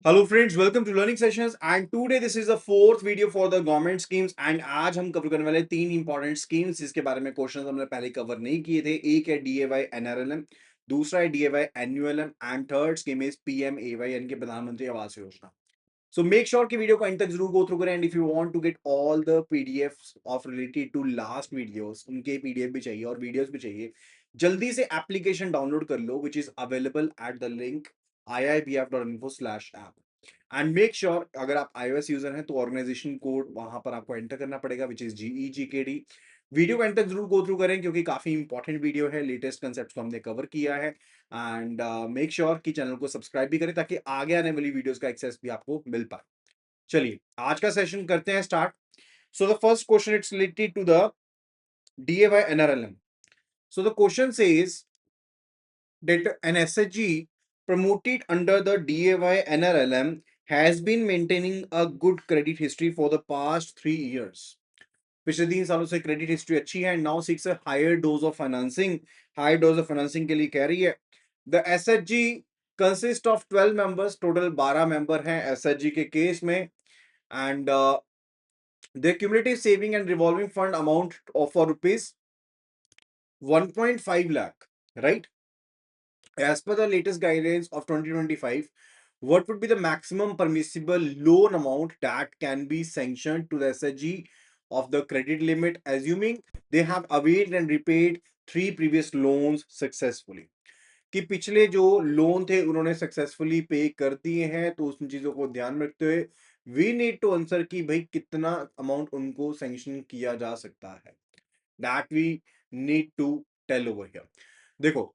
Hello friends, welcome to learning sessions and today this is the fourth video for the government schemes and आज हम cover करने वाले तीन important schemes जिसके बारे में क्वेश्चंस हमने पहले कवर नहीं किए थे। एक है डीएवाई एनआरएलएम, दूसरा है DAY NULM and third scheme is PMAY यानी कि प्रधानमंत्री आवास योजना। सो मेक श्योर कि वीडियो को एंड तक जरूर गो थ्रू करें and if you want to get all the PDFs of related to last videos, उनके पीडीएफ भी चाहिए और वीडियोस भी चाहिए, जल्दी से एप्लीकेशन डाउनलोड कर लो which is available at the link iibf.info/app and make sure अगर आप iOS यूजर हैं तो ऑर्गेनाइजेशन कोड वहां पर आपको एंटर करना पड़ेगा विच इज GEGKD। वीडियो को एंड तक जरूर गो थ्रू करें क्योंकि काफी इंपॉर्टेंट वीडियो है, लेटेस्ट कंसेप्ट को हमने कवर किया है एंड मेक श्योर कि चैनल को सब्सक्राइब भी करें ताकि आगे आने वाली वीडियोस का एक्सेस भी आपको मिल पाए। चलिए आज का सेशन करते हैं start. So the first question it's related to the DAY NRLM। So the question says that an SHG promoted under the DAY NRLM has been maintaining a good credit history for the past 3 years। पिछले 3 सालों से credit history अच्छी है। Now seeks a higher dose of financing. Higher dose of financing के लिए कह रही है the SHG consist of 12 members, total 12 member हैं एसएचजी के केस में and the cumulative saving and revolving fund amount of for rupees 1.5 lakh, right? As per the latest guidelines of 2025, what would be the maximum permissible loan amount that can be sanctioned to the SHG of the credit limit, assuming they have availed and repaid 3 previous loans successfully? कि पिछले जो loan थे उन्होंने successfully पे कर दिए हैं, तो उन चीजों को ध्यान में रखते हुए वी नीड टू आंसर कि भाई कितना अमाउंट उनको सैंक्शन किया जा सकता है। That we need to tell over here. देखो,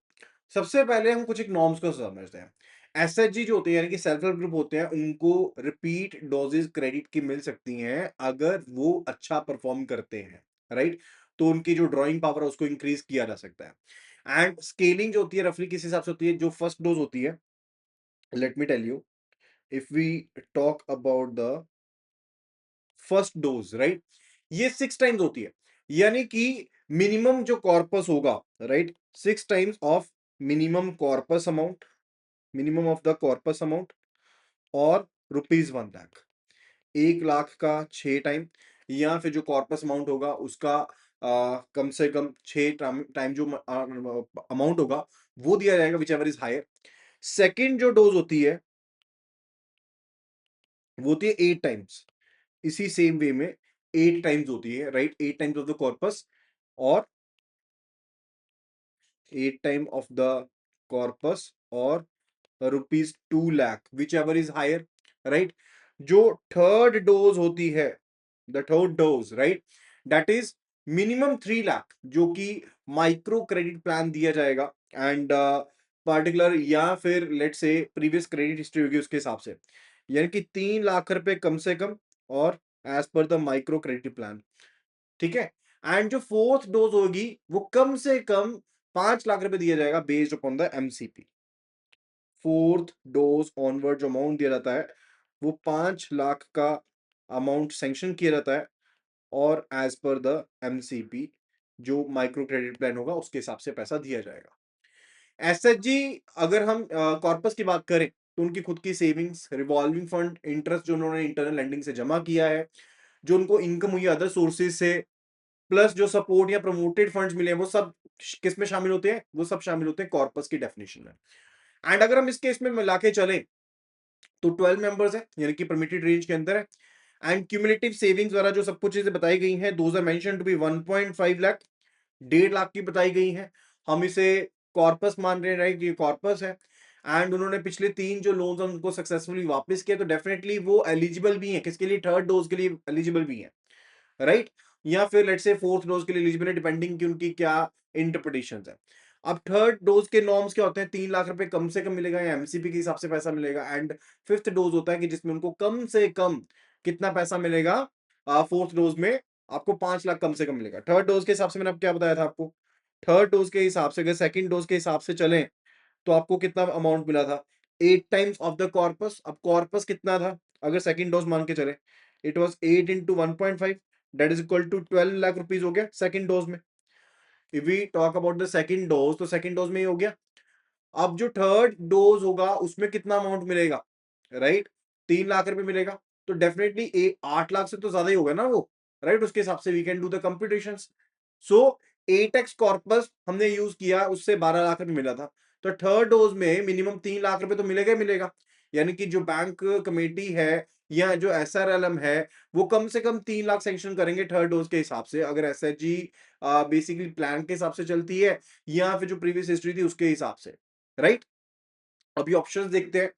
सबसे पहले हम कुछ एक नॉर्म्स को समझते हैं। एसएचजी जो होते हैं यानी कि सेल्फ हेल्प ग्रुप होते हैं, उनको रिपीट डोजेस क्रेडिट की मिल सकती हैं अगर वो अच्छा परफॉर्म करते हैं, राइट? तो उनकी जो ड्राइंग पावर है उसको इंक्रीज किया जा सकता है। एंड स्केलिंग जो होती है रफली किस हिसाब से होती है, जो फर्स्ट डोज होती है, let me tell you, if we talk about the first dose, right, ये 6 टाइम्स होती है। यानी कि मिनिमम जो कॉर्पस होगा, right, 6 times of minimum corpus amount, minimum of the corpus amount और ₹1,00,000, 1 लाख का 6 टाइम, या फिर जो कॉर्पस अमाउंट होगा उसका कम से कम 6 टाइम जो अमाउंट होगा वो दिया जाएगा, whichever is higher. Second जो डोज होती है वो होती है 8 टाइम्स, इसी सेम वे में 8 टाइम्स होती है, right, 8 times of the corpus और 8 टाइम ऑफ द कॉर्पस और ₹2 lakh, whichever is higher, right. जो थर्ड डोज होती है, the third dose, right, that is minimum 3 lakh, जो कि माइक्रो क्रेडिट प्लान दिया जाएगा एंड पर्टिकुलर या फिर लेट से प्रीवियस क्रेडिट हिस्ट्री होगी उसके हिसाब से, यानी कि 3 लाख रुपए कम से कम और as per the micro credit plan, ठीक है। एंड जो फोर्थ डोज होगी वो कम से कम 5 लाख रुपए दिया जाएगा based upon the MCP. Fourth dose onward जो अमाउंट दिया जाता है वो 5 लाख का अमाउंट सैंक्शन किया जाता है और एज पर द एमसीपी जो माइक्रो क्रेडिट प्लान होगा उसके हिसाब से पैसा दिया जाएगा। एसएचजी, अगर हम कॉर्पस की बात करें तो उनकी खुद की सेविंग्स, रिवॉल्विंग फंड, इंटरेस्ट जो उन्होंने इंटरनल लैंडिंग से जमा किया है, जो उनको इनकम हुई अदर सोर्सेज से, प्लस जो सपोर्ट या प्रमोटेड फंड्स मिले हैं, वो सब किस में शामिल होते हैं? वो सब शामिल होते हैं कॉर्पस की डेफिनेशन में। एंड अगर हम इस केस में मिला के चलें तो 12 मेंबर्स है यानी कि परमिटेड रेंज के अंदर है एंड क्यूमुलेटिव सेविंग्स द्वारा जो सब कुछ चीजें बताई गई हैं, those are mention to be 1.5 lakh, 1.5 lakh की बताई गई हैं। हम इसे कॉर्पस मान रहे हैं, राइट, ये कॉर्पस है एंड उन्होंने पिछले 3 जो लोन्स हैं उनको सक्सेसफुली वापस किया, तो डेफिनेटली वो एलिजिबल भी हैं, किसके लिए? थर्ड डोज के लिए एलिजिबल भी हैं, राइट, या फिर लेट्स से फोर्थ डोज के लिए एलिजिबल है, डिपेंडिंग कि उनकी क्या इंटरप्रिटेशन है। अब थर्ड डोज के नॉर्म्स क्या होते हैं? 3 लाख रुपए कम से कम मिलेगा या एमसीपी के हिसाब से पैसा मिलेगा। एंड फिफ्थ डोज होता है कि जिसमें उनको कम से कम कितना पैसा मिलेगा? फोर्थ डोज में आपको 5 लाख कम से कम मिलेगा। थर्ड डोज के हिसाब से मैंने अब क्या बताया था आपको? थर्ड डोज के हिसाब से, अगर सेकंड डोज के हिसाब से चलें तो आपको कितना अमाउंट मिला था? 8 टाइम्स ऑफ द कॉर्पस। अब कॉर्पस कितना था अगर सेकंड डोज मान के चले? It was 8 into 1.5, that is equal to 12 lakh rupees हो गया सेकंड डोज में। If we talk about the second dose, तो सेकंड डोज में ही हो गया। अब जो थर्ड डोज होगा उसमें कितना अमाउंट मिलेगा, राइट? 3 लाख रुपए मिलेगा, तो डेफिनेटली 8 लाख से तो ज्यादा ही होगा ना वो, राइट? उसके हिसाब से we can do the computations. So 8x corpus हमने यूज किया, उससे 12 लाख रुपए मिला था, तो थर्ड डोज में मिनिमम 3 लाख रुपए तो मिलेगा ही मिलेगा। यानी कि जो बैंक कमेटी है या जो एसआरएलएम है, वो कम से कम 3 लाख सैंक्शन करेंगे थर्ड डोज के हिसाब से, अगर एसएचजी बेसिकली प्लान के हिसाब से चलती है या फिर जो प्रीवियस हिस्ट्री थी उसके हिसाब से, राइट? अभी ऑप्शंस देखते हैं।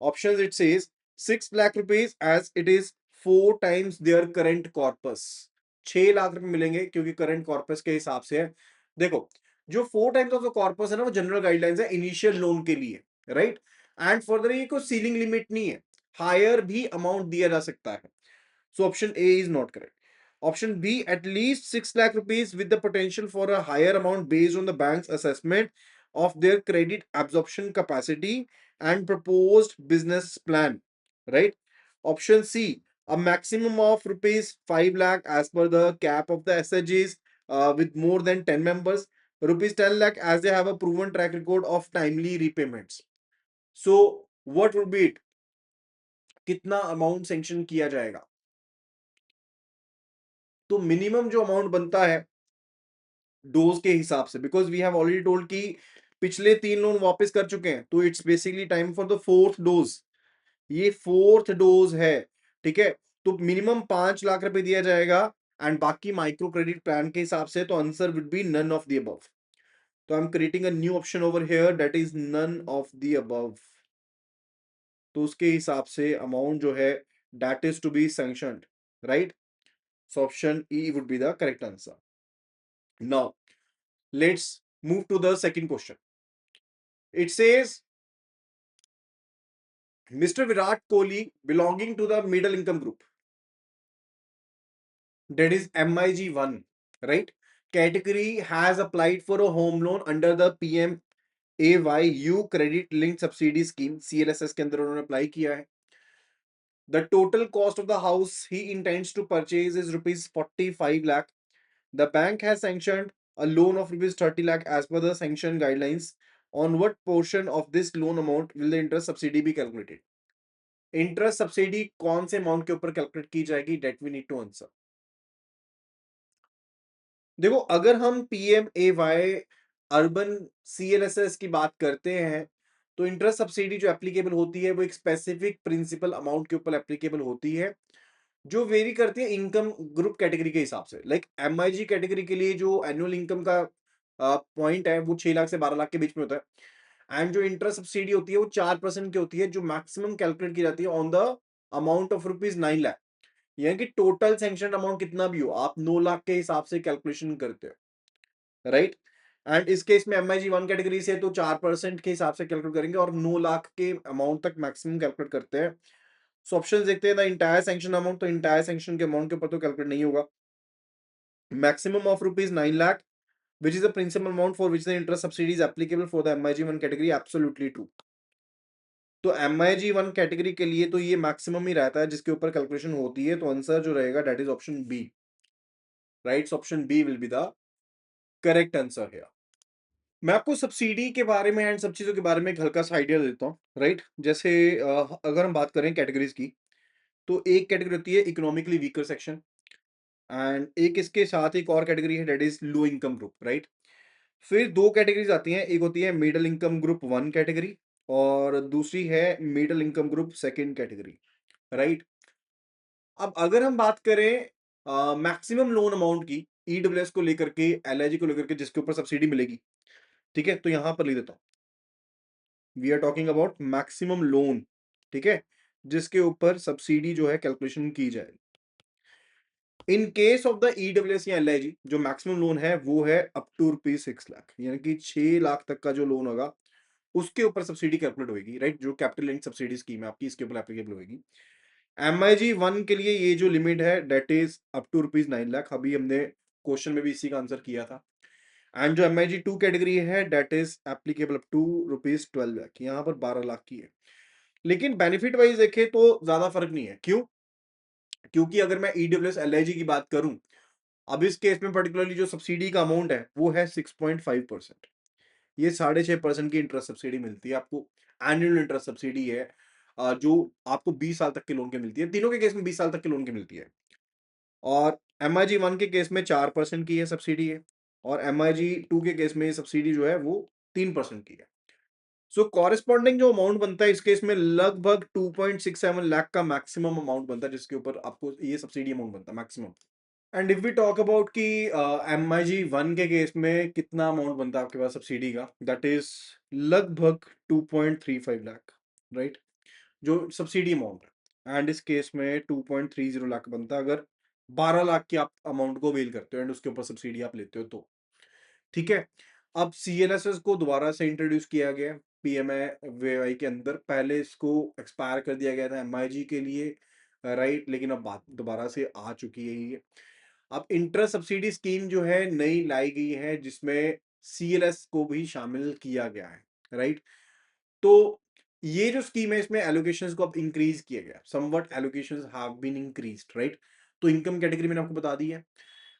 Options it says 6 lakh rupees as it is 4 times their current corpus. 6 lakh रुपए मिलेंगे क्योंकि करंट कॉर्पस के हिसाब से है। देखो, जो 4 टाइम्स ऑफ द कॉर्पस है ना, वो जनरल गाइडलाइंस है इनिशियल लोन के लिए, राइट? एंड फर्दर ये कोई सीलिंग लिमिट नहीं है, हायर भी अमाउंट दिया जा सकता है। So option A is not correct. Option B, at least 6 lakh rupees with the potential for a higher amount based on the bank's assessment of their credit absorption capacity and proposed business plan. Right? Option C, a maximum of rupees 5 lakh as per the cap of the SHGs with more than 10 members. Rupees 10 lakh as they have a proven track record of timely repayments. So what would be it? कितना amount sanction किया जाएगा? तो minimum जो amount बनता है dose के हिसाब से, because we have already told कि पिछले 3 लोन वापस कर चुके हैं, तो it's basically time for the fourth dose. ये फोर्थ डोज है, ठीक है? तो मिनिमम 5 लाख रुपए दिया जाएगा एंड बाकी माइक्रो क्रेडिट प्लान के हिसाब से, तो answer would be none of the above. तो I am creating a new option over here that is none of the above. तो उसके हिसाब से अमाउंट जो है that is to be sanctioned, right? So option E would be the correct answer. Now let's move to the second question. It says Mr. Virat Kohli belonging to the middle income group, that is MIG1, right? Category has applied for a home loan under the PMAYU credit linked subsidy scheme, CLSS के अंदर उन्होंने apply किया है। The total cost of the house he intends to purchase is rupees 45 lakh. The bank has sanctioned a loan of rupees 30 lakh as per the sanction guidelines. On what portion of this loan amount will the interest subsidy be calculated? Interest subsidy कौन से amount के ऊपर calculate की जाएगी? That we need to answer. देखो, अगर हम PMAY urban CLSS की बात करते हैं, तो इंटरेस्ट सब्सिडी जो एप्लीकेबल होती है वो एक स्पेसिफिक प्रिंसिपल अमाउंट के ऊपर एप्लीकेबल होती है, जो वेरी करती है इनकम ग्रुप कैटेगरी के हिसाब से। लाइक एमआईजी कैटेगरी के लिए जो एनुअल इनकम का पॉइंट है वो 6 लाख से 12 लाख के बीच में होता है, एंड जो इंटरेस्ट सब्सिडी होती है वो 4% की होती है, जो मैक्सिमम कैलकुलेट की जाती है on the amount of rupees 9 lakh. यानी कि टोटल सैंक्शन अमाउंट कितना भी हो, आप 9 लाख के हिसाब से कैलकुलेशन करते हो, राइट? एंड इस केस में MIG1 कैटेगरी से तो 4% के हिसाब से कैलकुलेट करेंगे और 9 लाख के अमाउंट तक मैक्सिमम कैलकुलेट करते हैं। सो ऑप्शन देखते हैं। द इंटायर सैंक्शन अमाउंट, तो इंटायर सैंक्शन के अमाउंट के ऊपर तो कैलकुलेट नहीं होगा। Maximum of rupees 9 lakh which is the principal amount for which the interest subsidy is applicable for the MIG1 category, absolutely true। तो MIG1 कैटेगरी के लिए तो ये मैक्सिमम ही रहता है जिसके ऊपर कैलकुलेशन होती है, तो आंसर जो रहेगा that is option B, right? Option B will be the correct answer है। मैं आपको सब्सिडी के बारे में एंड सब चीजों के बारे में एक हल्का सा आइडिया देता हूँ, राइट? जैसे अगर हम बात करें कैटेगरीज की, तो एक कैटेगरी होती है इकोनॉमिकली वीकर सेक्शन, एंड एक इसके साथ एक और कैटेगरी है that is low income group, right? फिर दो कैटेगरीज आती हैं, एक होती है मिडिल इनकम ग्रुप 1 कैटेगरी और दूसरी है middle income group second category, right? अब अगर हम बात करें मैक्सिमम लोन अमाउंट की, ईडब्ल्यूएस को लेकर के, एलआईजी को लेकर के, जिसके ऊपर सब्सिडी मिलेगी, ठीक है? तो यहां पर लिख देता हूं, we are talking about maximum loan, ठीक है, जिसके ऊपर सब्सिडी जो है कैलकुलेशन की जाए। In case of the EWS या एलआईजी, जो मैक्सिमम लोन है वो है अप टू रुपीज 6 लाख, यानी कि 6 लाख तक का जो लोन होगा उसके ऊपर सब्सिडी कैलकुलेट होगी, राइट? जो कैपिटल लिंक सब्सिडी स्कीम है आपकी, इसके ऊपर एप्लीकेबल होगी। MIG1 के लिए ये जो लिमिट है that is up to rupees 9 lakh, अभी हमने क्वेश्चन में भी इसी का आंसर किया था। एंड जो MIG2 कैटेगरी है that is applicable up to rupees 12 lakh, यहाँ पर 12 लाख की है। लेकिन बेनिफिट वाइज देखे तो ज्यादा फर्क नहीं है। क्यों? क्योंकि अगर मैं ईडब्ल्यूएस एलआईजी की बात करूं, अब इस केस में पर्टिकुलरली जो सब्सिडी का अमाउंट है वो है 6.5%। ये 6.5% की इंटरेस्ट सब्सिडी मिलती है आपको, एनुअल इंटरेस्ट सब्सिडी है। जो आपको 20 साल तक के लोन की मिलती है। तीनों के केस में 20 साल तक के लोन की मिलती है। और एमआईजी 1 के केस में 4% की है सब्सिडी है, और एमआईजी 2 के केस में सब्सिडी जो है वो 3% की है। सो कॉरेस्पॉन्डिंग जो अमाउंट बनता है इस केस में लगभग 2.67 लाख का मैक्सिमम अमाउंट बनता है, जिसके ऊपर आपको ये सब्सिडी अमाउंट बनता है maximum. And if we talk about कि एमआईजी 1 के केस में कितना अमाउंट बनता है आपके पास सब्सिडी का, दैट इज लगभग 2.35 लाख, राइट, जो सब्सिडी अमाउंट है। एंड इस केस में 2.30 लाख बनता है अगर 12 लाख की आप अमाउंट को वेल करते हो एंड उसके ऊपर सब्सिडी आप लेते हो तो। ठीक है। अब सीएलएसएस को दोबारा से इंट्रोड्यूस किया गया पीएमएवाई के अंदर। पहले इसको एक्सपायर कर दिया गया था एमआईजी के लिए, राइट, लेकिन अब बात दोबारा से आ चुकी है ये। अब इंटरेस्ट सब्सिडी स्कीम जो है नई लाई गई है, जिसमें सीएलएस को भी शामिल किया गया है, राइट। तो ये जो स्कीम है इसमें एलोकेशंस को अब इंक्रीज किया गया, somewhat allocations have been increased, right. तो इनकम कैटेगरी मैंने आपको बता दी है।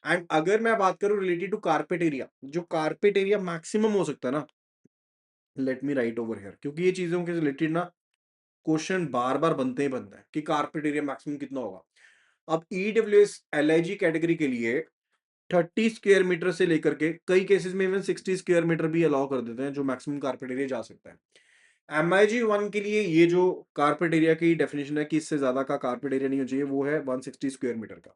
एंड अगर मैं बात करूं रिलेटेड टू कारपेट एरिया, जो कारपेट एरिया मैक्सिमम हो सकता है ना, let me right over here, क्योंकि ये चीजों के रिलेटेड ना क्वेश्चन बार बार बनते ही बनता है कि कारपेट एरिया मैक्सिमम कितना होगा। अब ईडब्ल्यूएस एलआईजी कैटेगरी के लिए 30 स्क्वायर मीटर से लेकर के कई केसेस में इवन 60 स्क्वायर मीटर भी अलाउ कर देते हैं, जो मैक्सिमम कारपेट एरिया जा सकता है। एमआईजी 1 के लिए ये जो कारपेट एरिया की डेफिनेशन है कि इससे ज्यादा का कारपेट एरिया नहीं होना चाहिए, वो है 160 स्क्वायर मीटर का।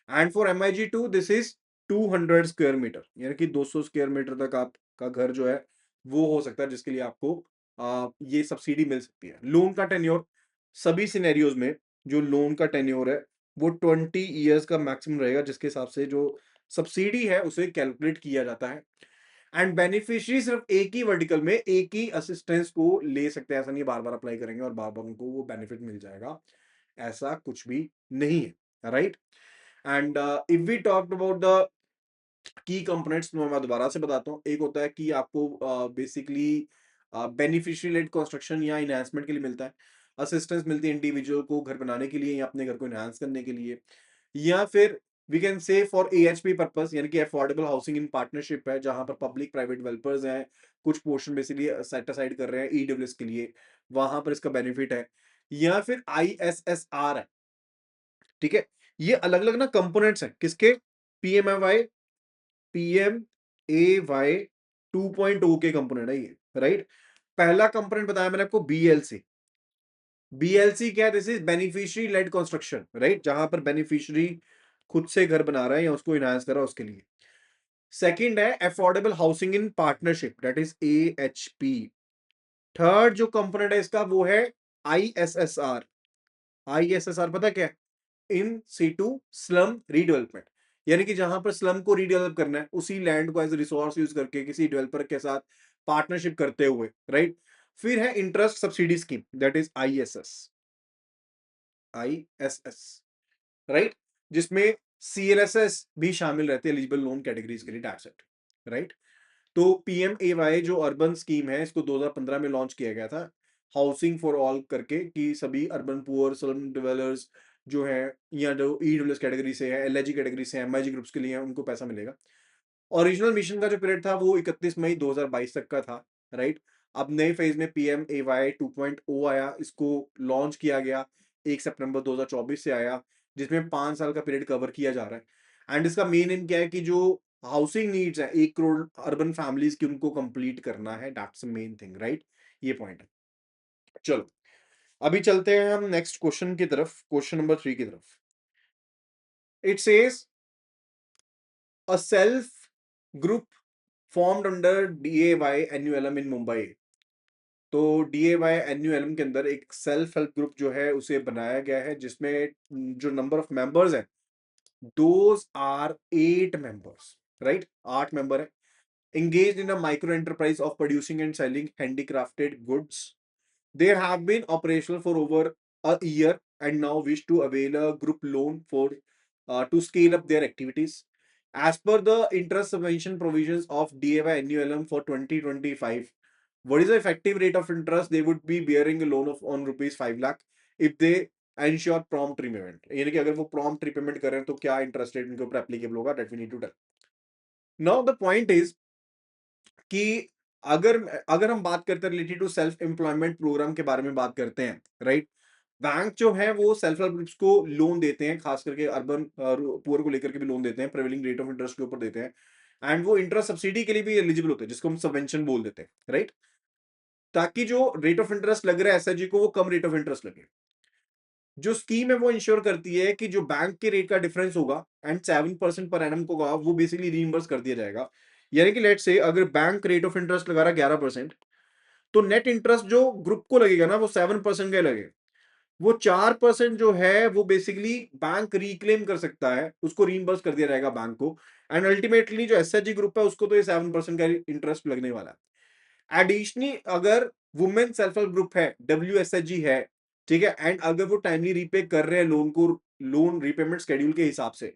And for MIG2 this is 200 square metre, यानी कि 200 स्क्वायर मीटर तक आपका घर जो है वो हो सकता है, जिसके लिए आपको ये सब्सिडी मिल सकती है। लोन का टेन्योर सभी सिनेरियोज में, जो लोन का टेन्योर है वो 20 ईयर्स का मैक्सिमम रहेगा, जिसके हिसाब से जो सब्सिडी है उसे कैलकुलेट किया जाता है। एंड बेनिफिशियरी सिर्फ एक ही वर्टिकल में एक ही असिस्टेंस को ले सकते हैं, ऐसा नहीं बार बार अप्लाई करेंगे और बार बार उनको वो बेनिफिट मिल जाएगा, ऐसा कुछ भी नहीं है, right. And if we talk about the key components, मैं दोबारा से बताता हूँ। एक होता है कि आपको बेसिकली बेनिफिशियल लेड कंस्ट्रक्शन या इनहांसमेंट के लिए मिलता है, असिस्टेंस मिलती है इंडिविजुअल को घर बनाने के लिए या अपने घर को इनहांस करने के लिए, या फिर we can say for AHP purpose, यानी कि अफोर्डेबल हाउसिंग इन पार्टनरशिप है, जहां पर पब्लिक प्राइवेट डेवलपर्स हैं, कुछ पोर्शन बेसिकली सेट असाइड कर रहे हैं ईडब्ल्यूएस के लिए, वहां पर इसका बेनिफिट है। या फिर आईएसएसआर है, ठीक है। ये अलग अलग ना कंपोनेंट्स हैं किसके, पीएमएवाई, पीएम ए वाई 2.0 के कंपोनेंट है ये, राइट। पहला कंपोनेंट बताया मैंने आपको बीएलसी। बीएलसी क्या है, this is beneficiary led construction, right, जहां पर बेनिफिशियरी खुद से घर बना रहा है या उसको इनहांस कर रहा है उसके लिए। सेकंड है affordable housing in partnership, that is AHP. Third जो कंपोनेंट है इसका वो है आईएसएसआर। आईएसएसआर पता क्या है, इन सीटू स्लम रीडेवलपमेंट, यानी कि जहां पर स्लम को रीडेवलप करना है उसी लैंड को एज रिसोर्स यूज करके किसी डेवलपर के साथ पार्टनरशिप करते हुए, राइट। फिर है interest subsidy scheme, that is ISS, ISS, right, जिसमें सीएलएसएस भी शामिल रहते हैं एलिजिबल लोन कैटेगरीज के लिए, दैट्स इट, राइट। तो पीएमएवाई जो अर्बन स्कीम है इसको 2015 में लॉन्च किया गया था, हाउसिंग फॉर ऑल करके, कि सभी अर्बन पुअर स्लम डिवेलपर्स जो है या जो ईडब्ल्यूएस कैटेगरी से है, एलआईजी कैटेगरी से है, एमआईजी ग्रुप्स के लिए है, उनको पैसा मिलेगा। ओरिजिनल मिशन का जो पीरियड था वो 31 मई 2022 तक का था, राइट। अब नए फेज में पीएमएवाई 2.0 आया, इसको लॉन्च किया गया 1 सितंबर 2024 से आया, जिसमें 5 साल का पीरियड कवर किया जा रहा है। एंड इसका मेन एम क्या है कि जो हाउसिंग नीड्स है 1 करोड़ अर्बन फैमिलीज की, उनको कंप्लीट करना है, that's the main thing, right. ये पॉइंट है। चलो अभी चलते हैं हम नेक्स्ट क्वेश्चन की तरफ, क्वेश्चन नंबर 3 की तरफ। It says a self group formed under DAY NULM in Mumbai. तो डीएवाई एन्यूएलएम के अंदर एक सेल्फ हेल्प ग्रुप जो है उसे बनाया गया है, जिसमें जो नंबर ऑफ मेंबर्स हैं those are 8 members, right, 8 member है। engaged in a micro enterprise of producing and selling handicrafted goods. They have been operational for over a year and now wish to avail a group loan for to scale up their activities. As per the interest subvention provisions of DAY NULM for 2025, what is the effective rate of interest they would be bearing a loan of on rupees 5 lakh if they ensure prompt repayment? यानी कि अगर वो prompt repayment कर रहे हैं तो क्या interest rate उनके ऊपर applicable होगा, that we need to tell. Now the point is कि अगर अगर हम बात करते हैं related to self employment programme के बारे में बात करते हैं, राइट, बैंक जो है वो सेल्फ हेल्प ग्रुप्स को लोन देते हैं, खास करके अर्बन पुअर को लेकर के भी लोन देते हैं, प्रिवेलिंग रेट ऑफ इंटरेस्ट के ऊपर देते हैं, एंड वो इंटरेस्ट सब्सिडी के लिए भी एलिजिबल होते हैं, जिसको हम सबवेंशन बोल देते हैं, राइट, ताकि जो रेट ऑफ इंटरेस्ट लग रहा है एसएचजी को वो कम रेट ऑफ इंटरेस्ट लगे। जो स्कीम है वो इंश्योर करती है कि जो बैंक के रेट का डिफरेंस होगा एंड 7% पर एनम को होगा, वो बेसिकली रीइंबर्स कर दिया जाएगा। यानी कि लेट्स से अगर बैंक रेट ऑफ इंटरेस्ट लगा रहा है 11%, तो नेट इंटरेस्ट जो ग्रुप को लगेगा ना वो 7% का लगेगा। वो 4% जो है वो बेसिकली बैंक रिक्लेम कर सकता है, उसको रीइंबर्स कर दिया जाएगा बैंक को, एंड अल्टीमेटली जो एसएचजी ग्रुप है उसको तो ये 7% का इंटरेस्ट लगने वाला है। एडिशनली अगर वुमेन सेल्फ हेल्प ग्रुप है, डब्ल्यूएसएचजी है, ठीक है, एंड अगर वो टाइमली रीपे कर रहे हैं लोन को, लोन रीपेमेंट शेड्यूल के हिसाब से,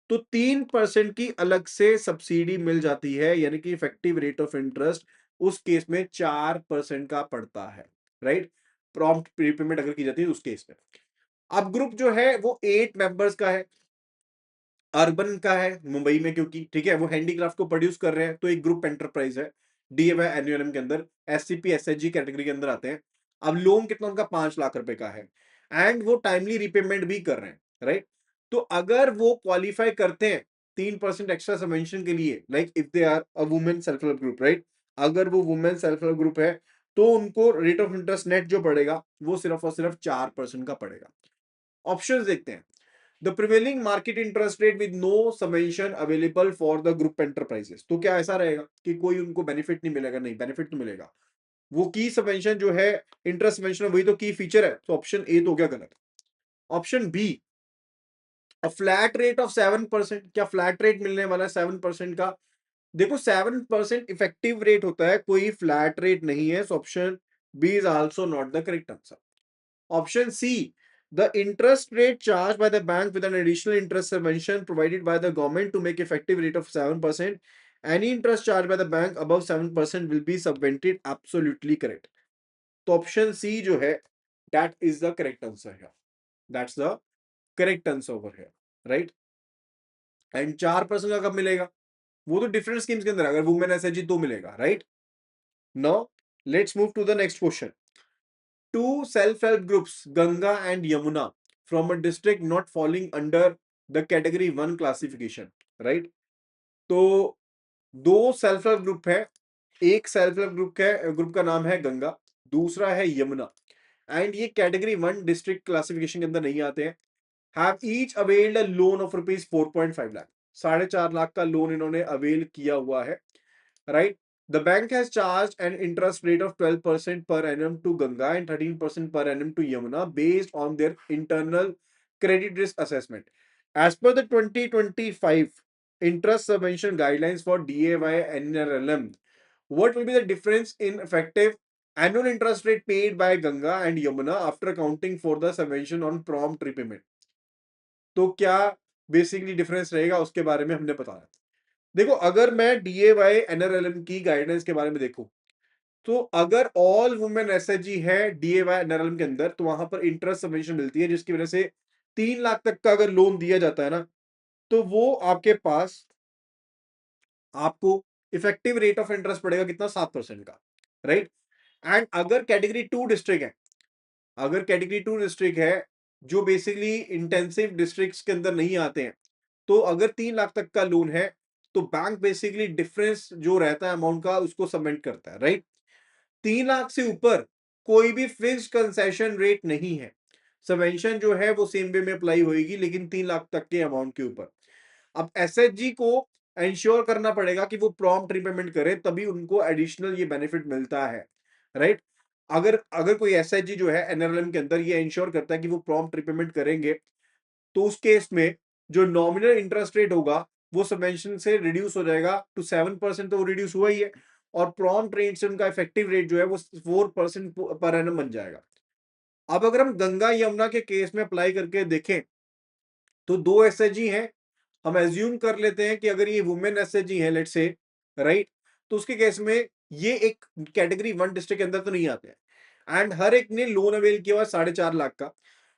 तो 3% की अलग से सब्सिडी मिल जाती है, यानी कि इफेक्टिव रेट ऑफ इंटरेस्ट उस केस में 4% का पड़ता है, राइट, प्रॉम्प्ट प्रीपेमेंट अगर की जाती है उस केस में। अब ग्रुप जो है वो 8 मेंबर्स का है, अर्बन का है मुंबई में, क्योंकि ठीक है वो हैंडीक्राफ्ट को प्रोड्यूस कर रहे हैं, तो एक ग्रुप एंटरप्राइज है, डीएवाई एनयूएलएम के अंदर, एससीपी एसएचजी कैटेगरी के अंदर आते हैं। अब लोन कितना उनका 5 लाख रुपए का है, एंड वो टाइमली रिपेमेंट भी कर रहे हैं, राइट। तो अगर वो क्वालिफाई करते हैं 3% एक्स्ट्रा सबवेंशन के लिए, like if they are a women self help group, right, अगर वो वुमेन सेल्फ हेल्प ग्रुप है, तो उनको रेट ऑफ इंटरेस्ट नेट जो पड़ेगा वो सिर्फ और सिर्फ 4% का पड़ेगा। ऑप्शन देखते हैं। The prevailing market interest rate with no subvention available for the group enterprises, तो क्या ऐसा रहेगा कि कोई उनको बेनिफिट नहीं मिलेगा? नहीं, बेनिफिट तो मिलेगा। वो की सबवेंशन जो है, इंटरेस्ट सबवेंशन, वही तो की फीचर है, तो ऑप्शन ए तो क्या गलत? Option B, a flat rate of 7%, क्या फ्लैट रेट मिलने वाला है 7% का? देखो 7% इफेक्टिव रेट होता है, कोई फ्लैट रेट नहीं है, so option B is also not the correct answer. Option C, the interest rate charged by the bank with an additional interest subvention provided by the government to make effective rate of 7%. Any interest charged by the bank above 7% will be subvented. Absolutely correct. तो option C जो है, that is the correct answer here. That's the correct answer over here, right? And 4% का कब मिलेगा? वो तो different schemes के अंदर, अगर वुमेन एसएचजी तो मिलेगा, right. Now let's move to the next question. Two self-help groups, Ganga and Yamuna, from a district not falling under the category 1 classification, right? तो दो सेल्फ हेल्प ग्रुप है, एक self help group का नाम है गंगा, दूसरा है यमुना, एंड ये कैटेगरी 1 डिस्ट्रिक्ट क्लासिफिकेशन के अंदर नहीं आते हैं। Have each availed a loan of rupees 4.5 lakh, 4.5 lakh का लोन इन्होंने अवेल किया हुआ है, right? The bank has charged an interest rate of 12% per annum to Ganga and 13% per annum to Yamuna based on their internal credit risk assessment. As per the 2025 interest subvention guidelines for DAY NRLM, what will be the difference in effective annual interest rate paid by Ganga and Yamuna after accounting for the subvention on prompt repayment? तो क्या basically difference रहेगा उसके बारे में हमने बताया। देखो अगर मैं डीएवाई एनआरएलएम की गाइडेंस के बारे में देखूं, तो अगर ऑल वुमेन एसएचजी है डीएवाई एनआरएलएम के अंदर, तो वहां पर इंटरेस्ट सबवेंशन मिलती है, जिसकी वजह से 3 लाख तक का अगर लोन दिया जाता है ना, तो वो आपके पास आपको इफेक्टिव रेट ऑफ इंटरेस्ट पड़ेगा कितना? 7% का, राइट। एंड अगर कैटेगरी 2 डिस्ट्रिक्ट है, अगर कैटेगरी 2 डिस्ट्रिक्ट है जो बेसिकली इंटेंसिव डिस्ट्रिक्ट्स के अंदर नहीं आते हैं, तो अगर 3 लाख तक का लोन है, तो बैंक बेसिकली डिफरेंस जो रहता है अमाउंट का उसको सबमिट करता है, राइट। 3 लाख से ऊपर कोई भी फिक्स्ड कंसेशन रेट नहीं है, सबवेंशन जो है वो सेम वे में अप्लाई होगी, लेकिन 3 लाख तक के अमाउंट के ऊपर। अब एसएचजी को इंश्योर करना पड़ेगा कि वो प्रॉम्प्ट रिपेमेंट करे, तभी उनको एडिशनल ये बेनिफिट मिलता है, राइट। अगर अगर कोई एसएचजी जो है एनआरएलएम के अंदर ये इंश्योर करता है कि वो प्रॉम्प्ट रिपेमेंट करेंगे, तो उस केस में जो नॉमिनल इंटरेस्ट रेट होगा वो सबवेंशन से रिड्यूस हो जाएगा टू 7%, तो वो रिड्यूस हुआ ही है, और प्रॉम्प्ट रेट से उनका इफेक्टिव रेट जो है वो 4% पर एनम बन जाएगा। अब अगर हम गंगा यमुना के केस में अप्लाई करके देखें, तो दो एसएचजी हैं, हम एज्यूम कर लेते हैं कि अगर ये वुमेन एसएचजी है लेट्स से, राइट, तो उसके केस में ये एक कैटेगरी 1 डिस्ट्रिक्ट के अंदर तो नहीं आते हैं, एंड हर एक ने लोन अवेल किया हुआ 4.5 लाख का।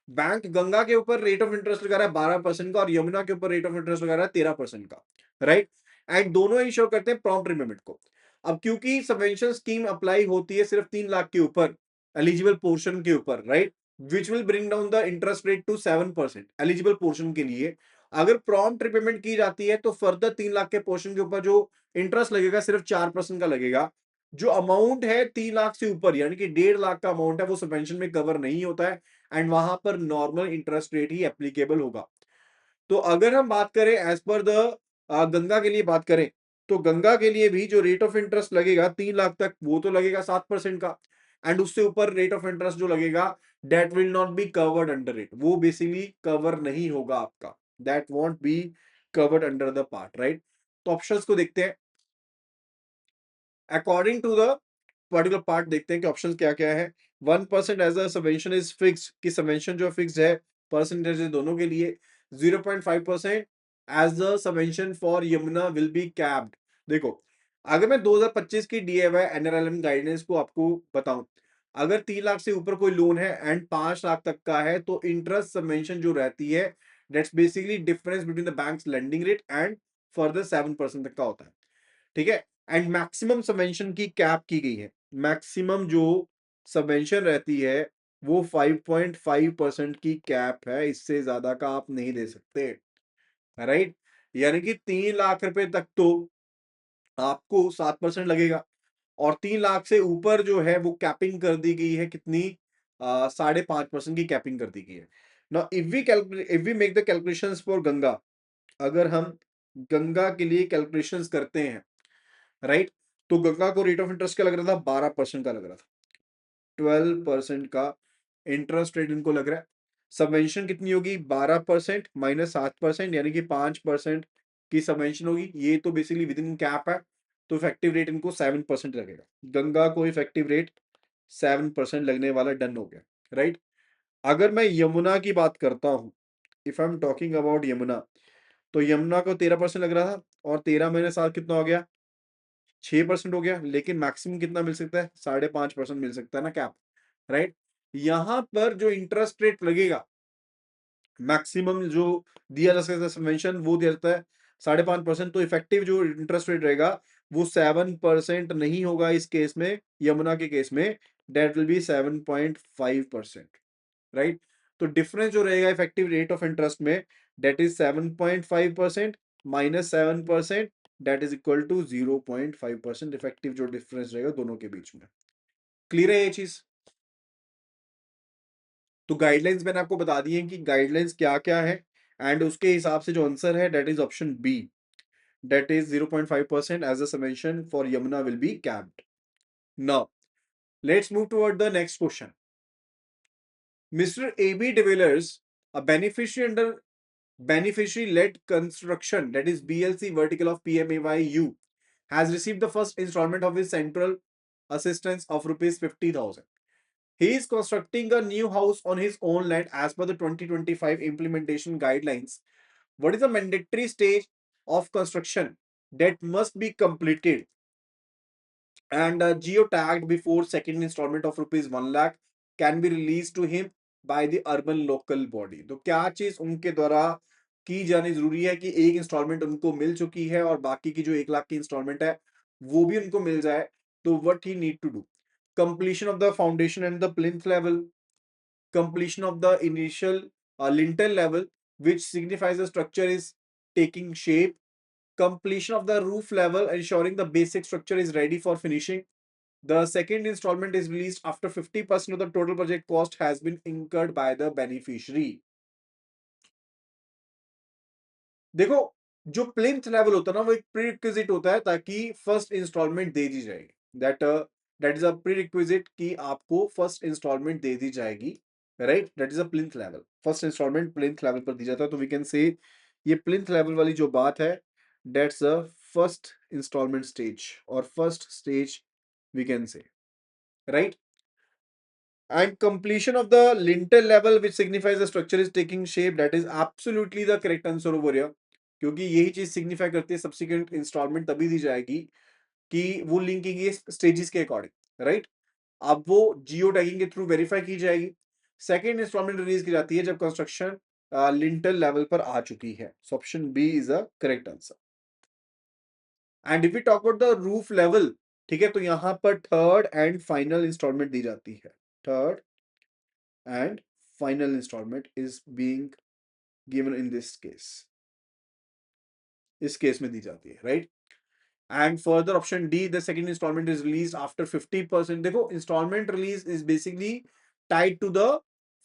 बैंक गंगा के ऊपर रेट ऑफ इंटरेस्ट लगा रहा है 12% का, और यमुना के ऊपर रेट ऑफ इंटरेस्ट लगा रहा है 13% का, राइट। एंड दोनों इंश्योर करते हैं प्रॉम्प्ट रिपेमेंट को। अब क्योंकि सबवेंशन स्कीम अप्लाई होती है सिर्फ 3 लाख के ऊपर, एलिजिबल पोर्शन के ऊपर, right, which will bring down the interest rate to 7%। Eligible portion के लिए अगर प्रॉम्प्ट रिपेमेंट की जाती है तो फर्दर 3 लाख के पोर्शन के ऊपर जो इंटरेस्ट लगेगा सिर्फ 4% का लगेगा। जो अमाउंट है 3 लाख से ऊपर यानी कि 1.5 लाख का अमाउंट है वो सबवेंशन में कवर नहीं होता है, एंड वहां पर नॉर्मल इंटरेस्ट रेट ही एप्लीकेबल होगा। तो अगर हम बात करें एज पर द गंगा के लिए बात करें, तो गंगा के लिए भी जो रेट ऑफ इंटरेस्ट लगेगा 3 लाख तक वो तो लगेगा 7% का, एंड उससे ऊपर रेट ऑफ इंटरेस्ट जो लगेगा that will not be covered under it, वो बेसिकली कवर नहीं होगा आपका, that won't be covered under the part, right. तो ऑप्शंस को देखते हैं according to the particular part, देखते हैं कि ऑप्शंस क्या क्या है। 1% as a subvention is fix, कि सबवेंशन जो फिक्स है परसेंटेज दोनों के लिए। 0.5% as the subvention for Yamuna will be capped. देखो, अगर मैं 2025 की डीएवाई एनआरएलएम गाइडेंस को आपको बताऊं, अगर 3 लाख से ऊपर कोई लोन है एंड 5 लाख तक का है तो इंटरेस्ट सबवेंशन जो रहती है that's basically difference between the banks lending rate and further 7% तक का होता है, ठीक है। एंड मैक्सिमम सबवेंशन की कैप की गई है, मैक्सिमम जो सबवेंशन रहती है वो 5.5% की कैप है, इससे ज्यादा का आप नहीं दे सकते, राइट। यानी कि 3 लाख रुपए तक तो आपको 7% लगेगा, और 3 लाख से ऊपर जो है वो कैपिंग कर दी गई है कितनी, 5.5% की कैपिंग कर दी गई है। Now if we make the calculations for Ganga, अगर हम गंगा के लिए कैलकुलेशंस करते हैं, राइट, तो गंगा को रेट ऑफ इंटरेस्ट क्या लग रहा था, 12% का लग रहा था, 12% का इंटरेस्ट रेट इनको लग रहा है। सबवेंशन कितनी होगी, 12% माइनस 7% यानी कि 5% की सबवेंशन होगी, ये तो बेसिकली विद इन कैप है, तो इफेक्टिव रेट इनको 7% लगेगा। गंगा को इफेक्टिव रेट 7% लगने वाला डन हो गया, राइट। अगर मैं यमुना की बात करता हूं, if I am talking about Yamuna, तो यमुना को 13% लग रहा था, और 13 महीने साल कितना हो गया, 6% हो गया, लेकिन मैक्सिमम कितना मिल सकता है, 5.5% मिल सकता है ना कैप, राइट। यहां पर जो इंटरेस्ट रेट लगेगा मैक्सिमम जो दिया जा सकता है सबवेंशन वो दिया जाता है 5.5%, तो इफेक्टिव जो इंटरेस्ट रेट रहेगा वो 7% नहीं होगा इस केस में, यमुना के केस में डेट विल बी 7.5%, राइट। तो डिफरेंस जो रहेगा इफेक्टिव रेट ऑफ इंटरेस्ट में that is 7.5% minus 7%, that is equal to 0.5%, effective जो डिफरेंस रहेगा दोनों के बीच में। क्लियर है ये चीज। तो गाइडलाइंस मैंने आपको बता दी है कि गाइडलाइंस क्या क्या है, एंड उसके हिसाब से जो आंसर है that is option B, that is 0.5% as a subvention for Yamuna will be capped. Now let's move toward the next question. Mister A B de Villiers, a beneficiary under beneficiary led construction, that is BLC vertical of PMAYU, has received the first installment of his central assistance of rupees 50,000. He is constructing a new house on his own land as per the 2025 implementation guidelines. What is the mandatory stage of construction that must be completed and geotagged before second installment of rupees 1 lakh can be released to him by the urban local body? तो क्या चीज उनके द्वारा की जानी जरूरी है कि एक इंस्टॉलमेंट उनको मिल चुकी है और बाकी की जो 1 लाख की इंस्टॉलमेंट है वो भी उनको मिल जाए, तो what he need to do, completion of the foundation and the plinth level, completion of the initial lintel level which signifies the structure is taking shape, completion of the roof level ensuring the basic structure is ready for finishing. The second installment is released after 50% of the total project cost has been incurred by the beneficiary. देखो, जो plinth level होता है ना वो एक prerequisite होता है ताकि फर्स्ट इंस्टॉलमेंट दे दी जाएगी, दैट इज अ प्रीरिक्विजिट कि आपको फर्स्ट इंस्टॉलमेंट दे दी जाएगी, राइट, that is a plinth level, first instalment plinth level पर दी जाता है, तो वी कैन से ये प्लिंथ लेवल वाली जो बात है that's a first instalment stage और first stage we can say, right. And completion of the lintel level which signifies the structure is taking shape, that is absolutely the correct answer over here, क्योंकि यही चीज signify करती है subsequent instalment तभी दी जाएगी कि वो लिंकिंग है स्टेजेस के अकॉर्डिंग, राइट। अब वो जियो टैगिंग के थ्रू वेरीफाई की जाएगी। सेकेंड इंस्टॉलमेंट रिलीज की जाती है जब कंस्ट्रक्शन लिंटल लेवल पर आ चुकी है, so option B is the correct answer. And if we talk about the roof level, ठीक है, तो यहां पर थर्ड एंड फाइनल इंस्टॉलमेंट दी जाती है। Third and final instalment is being given in this case, इस केस में दी जाती है, right. And further option D, the second instalment is release after 50%। देखो instalment release is basically tied to the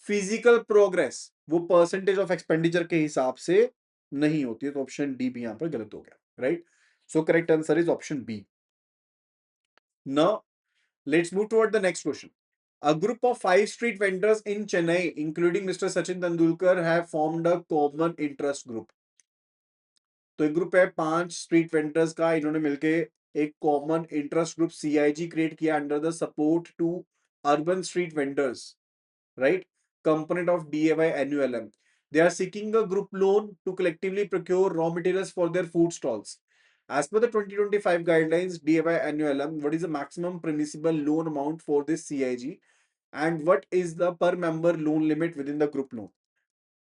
physical progress, वो percentage of expenditure के हिसाब से नहीं होती है, तो ऑप्शन डी भी यहां पर गलत हो गया, right. So correct answer is option B. Now let's move toward the next question. A group of 5 street vendors in Chennai, including Mr. Sachin Tendulkar, have formed a common interest group. तो एक group है 5 street vendors का, इन्होंने मिलके एक common interest group CIG create किया under the support to urban street vendors, right? Component of DAY NULM. They are seeking a group loan to collectively procure raw materials for their food stalls. As per the 2025 guidelines, DAY NULM, what is the maximum permissible loan amount for this CIG? And what is the per member loan limit within the group loan?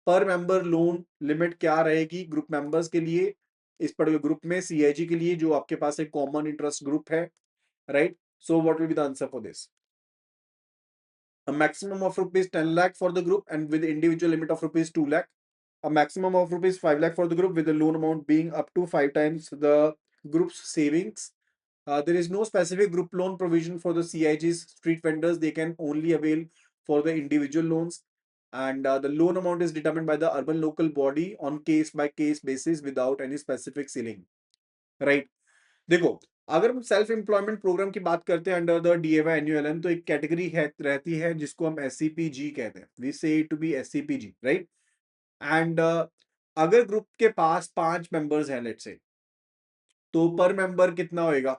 Per member loan limit क्या रहेगी group members के लिए, इस particular group में CIG के लिए, जो आपके पास एक कॉमन इंटरेस्ट ग्रुप है, right. So what will be the answer for this? A maximum of rupees 10 lakh for the group and with individual limit of rupees 2 lakh. A maximum of rupees 5 lakh for the group with the loan amount being up to 5 times the group's savings. There is no specific group loan provision for the CIG's street vendors. They can only avail for the individual loans. And the loan amount is determined by the urban local body on case by case basis without any specific ceiling. Right? देखो, अगर हम self employment programme की बात करते हैं under the DAY NULM, तो एक category है रहती है जिसको हम SCPG कहते हैं, we say it to be SCPG, right. And अगर ग्रुप के पास 5 मेंबर्स हैं लेट्स से, तो पर मेंबर कितना होएगा,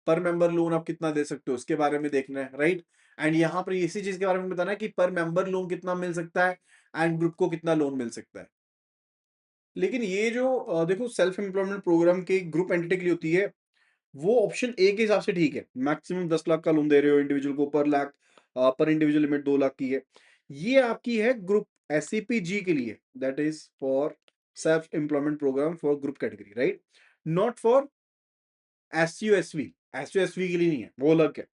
पर मेंबर लोन आप कितना दे सकते हो उसके बारे में देखना है, राइट। एंड यहाँ पर इसी चीज के बारे में बताना है कि पर मेंबर लोन कितना मिल सकता है एंड ग्रुप को कितना लोन मिल सकता है। लेकिन ये जो देखो सेल्फ एम्प्लॉयमेंट प्रोग्राम की ग्रुप एंटिटी के लिए होती है, वो ऑप्शन ए के हिसाब से ठीक है, मैक्सिमम 10 लाख का लोन दे रहे हो इंडिविजुअल को, पर लाख पर इंडिविजुअल लिमिट 2 लाख की है। ये आपकी है ग्रुप SCPG के लिए, that is for self employment programme for group category, right, not for SUSV। SUSV के लिए नहीं है, वो अलग है।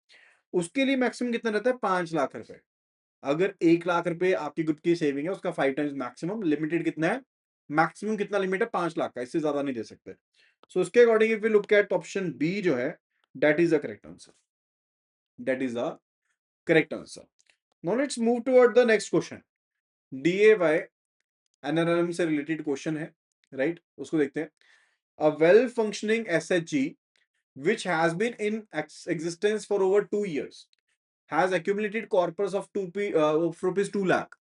उसके लिए मैक्सिमम कितना रहता है, 5 लाख रुपए। अगर 1 लाख रुपए आपकी ग्रुप की सेविंग है, उसका 5 टाइम्स मैक्सिमम, लिमिटेड कितना है, मैक्सिमम कितना लिमिट है, 5 लाख का, इससे ज्यादा नहीं दे सकते। सो उसके according if you look at option B जो है, that is the correct answer, that is the correct answer. Now let's move toward the next question. DAY NRLM से रिलेटेड क्वेश्चन है, राइट, उसको देखते हैं। A well functioning SHG which has been in existence for over 2 years has accumulated corpus of rupees 2 lakh.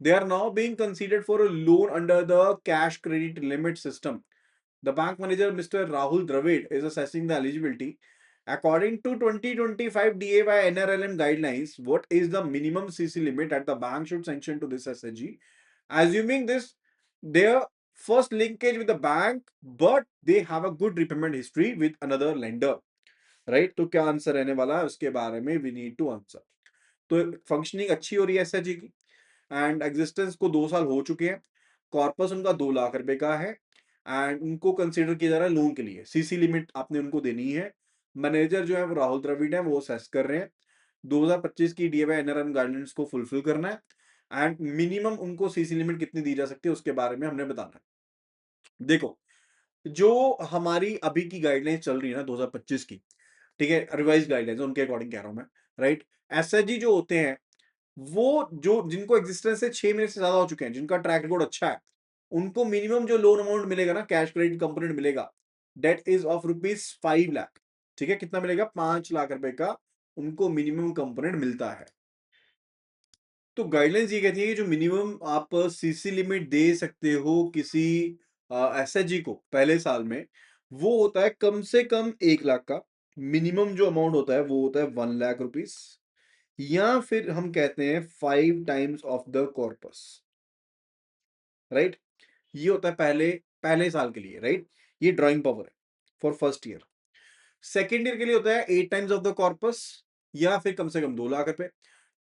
They are now being considered for a loan under the cash credit limit system. The bank manager, Mr. Rahul Dravid, is assessing the eligibility. According to 2025 DAY NRLM guidelines, what is the minimum CC limit that the bank should sanction to this SHG? Assuming this, their first linkage with the bank, but they have a good repayment history with another lender. Right, तो क्या answer रहने वाला है उसके बारे में we need to answer. तो functioning अच्छी हो रही है SHG की, एंड एग्जिस्टेंस को 2 साल हो चुके हैं, कॉर्पस उनका 2 लाख रुपए का है, एंड उनको कंसीडर किया जा रहा है लोन के लिए, CC लिमिट आपने उनको देनी है। मैनेजर जो है वो राहुल द्रविड़ है, वो असेस कर रहे हैं, 2025 की DAY NRM गाइडेंस को फुलफिल करना है, एंड मिनिमम उनको CC लिमिट कितनी दी जा सकती है उसके बारे में हमने बताना है। देखो, जो हमारी अभी की गाइडलाइंस चल रही है ना 2025 की, ठीक है, रिवाइज गाइडलाइंस उनके अकॉर्डिंग कह रहा हूं मैं, राइट। SHG जो होते हैं, वो जो जिनको एग्जिस्टेंस से 6 महीने से ज्यादा हो चुके हैं, जिनका ट्रैक रिकॉर्ड अच्छा है, उनको मिनिमम जो लोन अमाउंट मिलेगा ना, कैश क्रेडिट कंपोनेंट मिलेगा, that is of rupees 5 lakh. ठीक है, कितना मिलेगा, 5 लाख रुपए का उनको मिनिमम कंपोनेंट मिलता है। तो गाइडलाइंस ये कहती है कि जो मिनिमम आप CC लिमिट दे सकते हो किसी SHG को पहले साल में, वो होता है कम से कम 1 लाख का। मिनिमम जो अमाउंट होता है वो होता है 1 लाख रुपीज, या फिर हम कहते हैं 5 times of the corpus, right. ये होता है पहले पहले साल के लिए, राइट। ये ड्राइंग पावर है for first year. Second year के लिए होता है 8 टाइम्स ऑफ द कॉर्पस, या फिर कम से कम 2 लाख रुपए।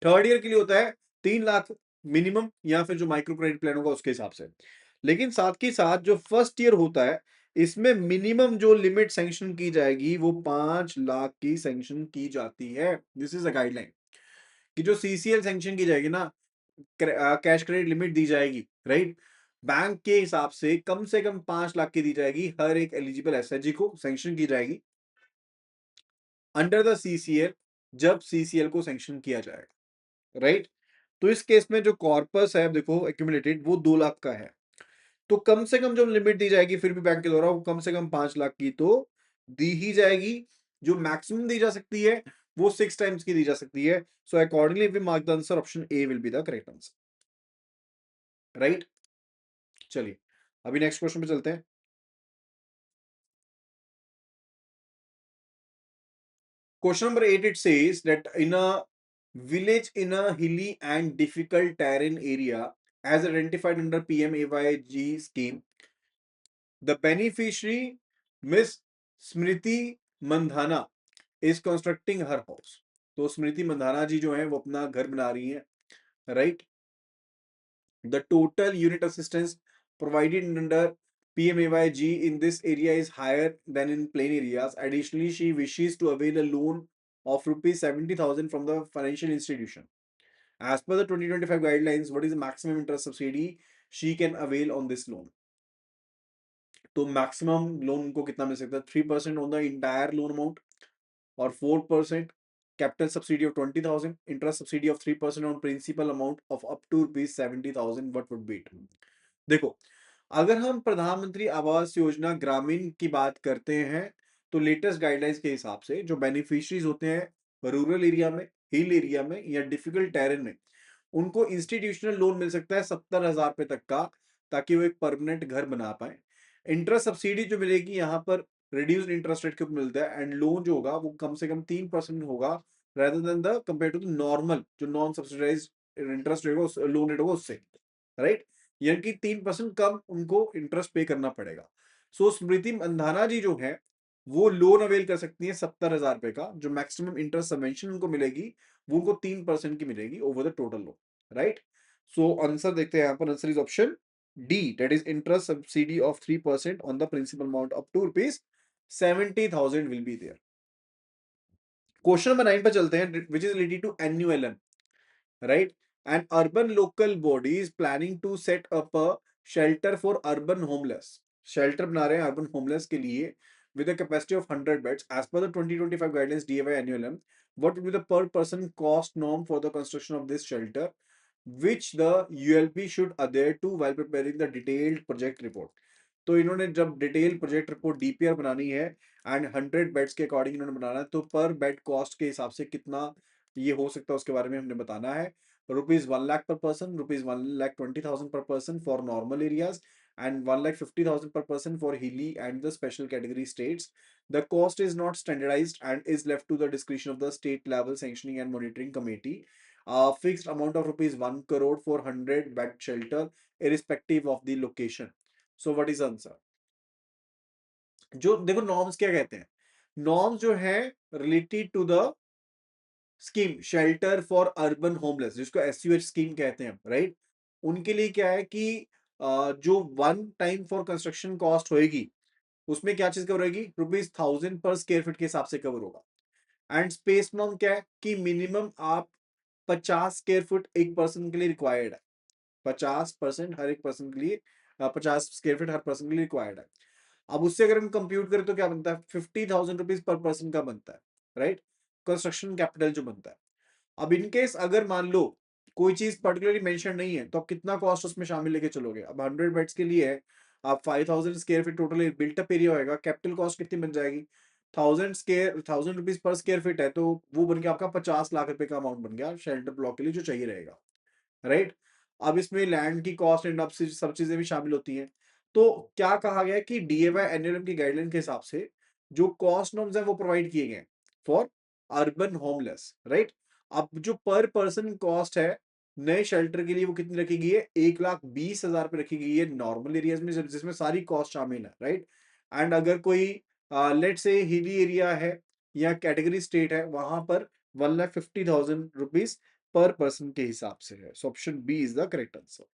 थर्ड ईयर के लिए होता है 3 लाख मिनिमम, या फिर जो माइक्रो क्रेडिट प्लान होगा उसके हिसाब से। लेकिन साथ के साथ जो फर्स्ट ईयर होता है, इसमें मिनिमम जो लिमिट सैंक्शन की जाएगी वो 5 लाख की सैंक्शन की जाती है। दिस इज अ गाइडलाइन कि जो सीसीएल सैंक्शन की जाएगी ना, कैश क्रेडिट लिमिट दी जाएगी, राइट, बैंक के हिसाब से कम 5 लाख की दी जाएगी हर एक एलिजिबल एसएचजी को सैंक्शन की जाएगी अंडर द सीसीएल, जब सीसीएल को सैंक्शन किया जाएगा, राइट। तो इस केस में जो कॉर्पस है देखो एक्यूमुलेटेड वो 2 लाख का है, तो कम से कम जो लिमिट दी जाएगी फिर भी बैंक के द्वारा वो कम से कम 5 लाख की तो दी ही जाएगी। जो मैक्सिमम दी जा सकती है वो 6 टाइम्स की दी जा सकती है। So accordingly we mark the answer option A will be the correct answer, right. चलिए अभी नेक्स्ट क्वेश्चन पे चलते हैं। Question number 8, it says that in a village in a hilly and difficult terrain area, as identified under PMAYG scheme, the beneficiary, Miss Smriti Mandhana, is constructing her house. तो स्मृति मंधाना जी जो है वो अपना घर बना रही हैं, right. The total unit assistance provided under PMAYG in this area is higher than in plain areas. Additionally, she wishes to avail a loan of rupees 70,000 from the financial institution. As per the 2025 guidelines, what is the maximum interest subsidy she can avail on this loan? तो maximum loan उनको कितना मिल सकता है? 3% on the entire loan amount और 4% capital subsidy of 20,000, interest subsidy of 3% on principal amount of up to rupees 70,000. What would be it? देखो, अगर हम प्रधानमंत्री आवास योजना ग्रामीण की बात करते हैं तो लेटेस्ट गाइडलाइंस के हिसाब से जो बेनिफिशियरीज होते हैं रूरल एरिया में, हिल एरिया में या डिफिकल्ट टेरेन में, उनको इंस्टीट्यूशनल लोन मिल सकता है 70,000 रुपए तक का, ताकि वो एक परमानेंट घर बना पाए। इंटरेस्ट सब्सिडी जो मिलेगी यहाँ पर रिड्यूस्ड इंटरेस्ट रेट के ऊपर मिलता है, एंड लोन जो होगा वो कम से कम 3% होगा rather than the compared to the normal जो नॉन सब्सिडाइज्ड इंटरेस्ट रेट होगा, लोन रेट होगा उससे, राइट। यानी कि 3% कम उनको इंटरेस्ट पे करना पड़ेगा। सो स्मृति मंधाना जी जो है वो लोन अवेल कर सकती है 70,000 रुपए का। जो मैक्सिमम इंटरेस्ट सबवेंशन उनको मिलेगी वो उनको 3% की मिलेगी over the total loan, right. So answer देखते हैं यहाँ पर, answer is option D, that is interest subsidy of 3% on the principal amount up to rupees 70,000 will be there. Question number 9 पर चलते हैं, which is related to NULM, right? An urban local body is planning to set up a shelter for urban homeless. Shelter बना रहे हैं urban homeless के लिए with a capacity of 100 beds. As per the 2025 guidelines DFI annual, what will be the per person cost norm for the construction of this shelter, which the ULP should adhere to while preparing the detailed project report? तो इन्होंने जब detail project report DPR बनानी है and 100 beds के according इन्होंने बनाना है, तो पर बेड कॉस्ट के हिसाब से कितना ये हो सकता है उसके बारे में हमने बताना है। रुपीज 1 लाख पर person, rupees 1,20,000 per person for normal areas, and 1,50,000 per person for hilly and the special category states. The cost is not standardized and is left to the discretion of the state level sanctioning and monitoring committee. A fixed amount of rupees 1 crore for 100 bed shelter irrespective of the location. So what is answer? जो देखो norms क्या कहते हैं, norms जो है related to the scheme shelter for urban homeless, जिसको SUH scheme कहते हैं, राइट। उनके लिए क्या है कि जो one time for construction cost होएगी उसमें क्या चीज कवर होगी, रुपीज 1,000 पर स्क्वायर फीट के हिसाब से कवर होगा। एंड स्पेस नॉर्म क्या है कि मिनिमम आप 50 स्क्वायर फुट एक पर्सन के लिए रिक्वायर्ड है, 50% हर एक पर्सन के लिए, 50 स्क्वायर फीट हर पर्सन के लिए रिक्वायर्ड है। अब उससे अगर हम कंप्यूट करें तो क्या बनता है, 50,000 रुपीज पर पर्सन का बनता है, राइट, कंस्ट्रक्शन कैपिटल जो बनता है। अब इनकेस अगर मान लो कोई चीज पर्टिकुलरली मेंशन नहीं है तो आप कितना कॉस्ट उसमें शामिल लेके चलोगे। अब 100 बेड्स के लिए है, आप 5,000 square feet total built up area होगा, कैपिटल कॉस्ट कितनी बन जाएगी, 1,000 रुपीज पर स्क्वायर फीट है, तो वो बन गया आपका 50 लाख रुपए का अमाउंट बन गया शेल्टर ब्लॉक के लिए जो चाहिए रहेगा, राइट। अब इसमें लैंड की कॉस्ट एंड अब सब चीजें भी शामिल होती हैं। तो क्या कहा गया है कि डीएवाई एनएलएम की गाइडलाइन के हिसाब से जो कॉस्ट नॉर्म्स है वो प्रोवाइड किए गए फॉर अर्बन होमलेस, राइट। अब जो पर पर्सन कॉस्ट है नए शेल्टर के लिए वो कितनी रखी गई है, 1,20,000 पे रखी गई है नॉर्मल एरियाज में जिसमें सारी कॉस्ट शामिल है, राइट। एंड अगर कोई लेट से हिली एरिया है या कैटेगरी स्टेट है वहां पर 1,50,000 रुपीज पर पर्सन के हिसाब से है। So option B is the correct answer.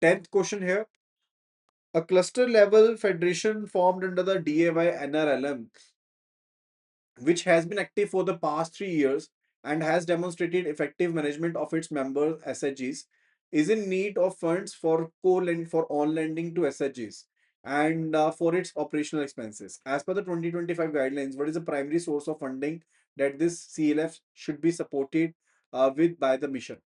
10th question है, A cluster level federation formed under the DAY NRLM, which has been active for the past 3 years and has demonstrated effective management of its members SHGs, is in need of funds for co-lend for on lending to SHGs and for its operational expenses. As per the 2025 guidelines, what is the primary source of funding that this CLF should be supported with by the mission?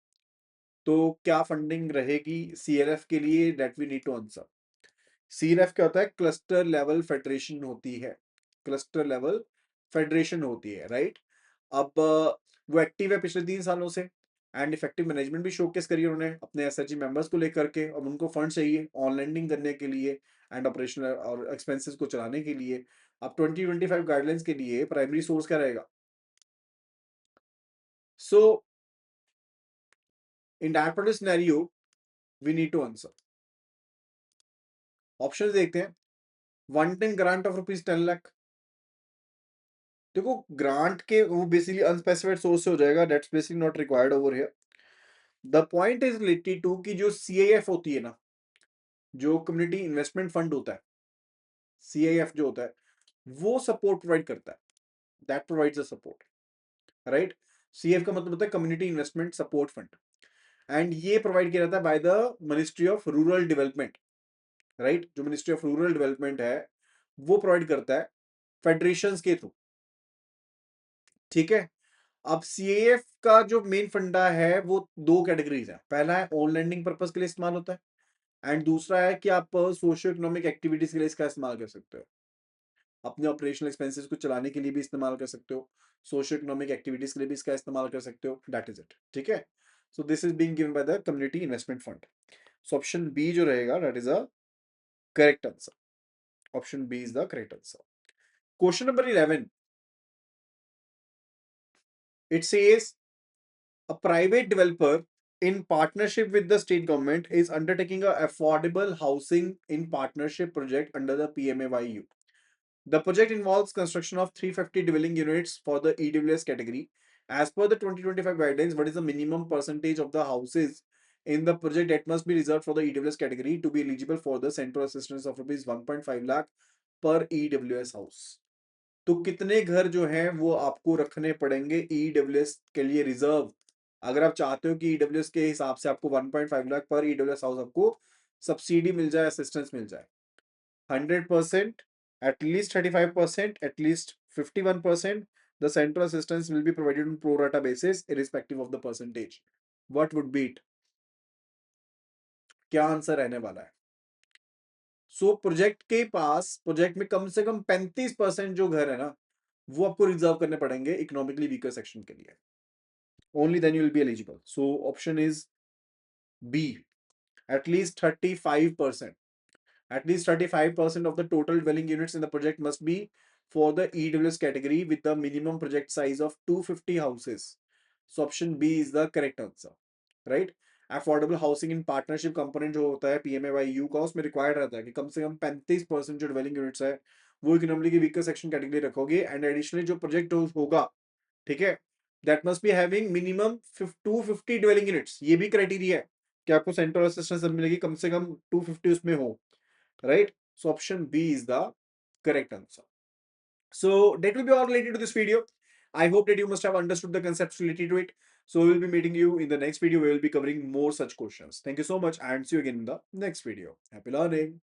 तो क्या funding रहेगी CLF के लिए? That we need to answer. CLF क्या होता है? Cluster level federation होती है, क्लस्टर लेवल फेडरेशन होती है, राइट? अब वो एक्टिव है पिछले 3 सालों से एंड इफेक्टिव मैनेजमेंट भी शोकेस करी उन्होंने अपने एसएचजी मेंबर्स को लेकर के। अब उनको फंड चाहिए ऑन लैंडिंग करने के लिए एंड ऑपरेशनल और एक्सपेंसेस को चलाने के लिए। अब 2025 गाइडलाइंस के लिए प्राइमरी सोर्स क्या रहेगा? So in that particular scenario we need to answer. Options देखते हैं। One time grant of ₹10 lakh. देखो ग्रांट के वो बेसिकली अनस्पेसिफाइड सोर्स से हो जाएगा, that's basically not required over here. The point is related to कि जो सीआईएफ होती है ना, जो कम्युनिटी इन्वेस्टमेंट फंड होता है, सीआईएफ जो होता है वो सपोर्ट प्रोवाइड करता है, that provides the support, right? CF का मतलब होता है community investment support fund and ये प्रोवाइड किया जाता है by the ministry of rural development, right? जो मिनिस्ट्री ऑफ रूरल डेवलपमेंट है वो प्रोवाइड करता है फेडरेशंस के थ्रू, ठीक है? अब सीएएफ का जो मेन फंडा है वो दो कैटेगरीज है। पहला है ऑन लैंडिंग पर्पस के लिए इस्तेमाल होता है एंड दूसरा है कि आप सोशियो इकोनॉमिक एक्टिविटीज के लिए इसका इस्तेमाल कर सकते हो, अपने ऑपरेशनल एक्सपेंसेस को चलाने के लिए भी इस्तेमाल कर सकते हो, सोशियो इकोनॉमिक एक्टिविटीज के लिए भी इसका इस्तेमाल कर सकते हो, दैट इज इट, ठीक है? So this is being given by the community investment fund. So option B जो रहेगा that is a correct answer. Option B is the correct answer. Question number 11, it says a private developer in partnership with the state government is undertaking a affordable housing in partnership project under the PMAYU. The project involves construction of 350 dwelling units for the EWS category. As per the 2025 guidelines, what is the minimum percentage of the houses in the project that must be reserved for the EWS category to be eligible for the central assistance of rupees 1.5 lakh per EWS house? तो कितने घर जो हैं वो आपको रखने पड़ेंगे EWS के लिए रिजर्व, अगर आप चाहते हो कि ईडब्ल्यूएस के हिसाब से आपको 1.5 लाख पर ईडब्ल्यूएस हाउस आपको सब्सिडी मिल जाए, असिस्टेंस मिल जाए? 100%, at least 35%, at least 51%, the central assistance will be provided on pro rata basis irrespective of the percentage. What would be it? क्या आंसर रहने वाला है? सो प्रोजेक्ट के पास, प्रोजेक्ट में कम से कम 35% जो घर है ना वो आपको रिजर्व करने पड़ेंगे इकोनॉमिकली वीकर सेक्शन के लिए। Only then you will be eligible. So option is B. At least 35%. At least 35% of the total dwelling units in the project must be for the EWS category with the minimum project size of 250 houses. So option B is the correct answer, right? Affordable housing in partnership component जो होता है PMAYU का, उसमें required रहता है कि कम से कम 35% जो डिवेलिंग यूनिट्स है वो इकोनॉमिकली वीकर सेक्शन कैटेगरी रखोगे एंड एडिशनली जो प्रोजेक्ट होगा, ठीक है, that must be having minimum 250 dwelling units. ये भी क्राइटेरिया है कि आपको सेंट्रल असिस्टेंस मिलेगी कम से कम 250 उसमें हो, right? So option B is the correct answer. So that will be all related to this video. I hope that you must have understood the concepts related to it. So we will be meeting you in the next video. We will be covering more such questions. Thank you so much and see you again in the next video. Happy learning.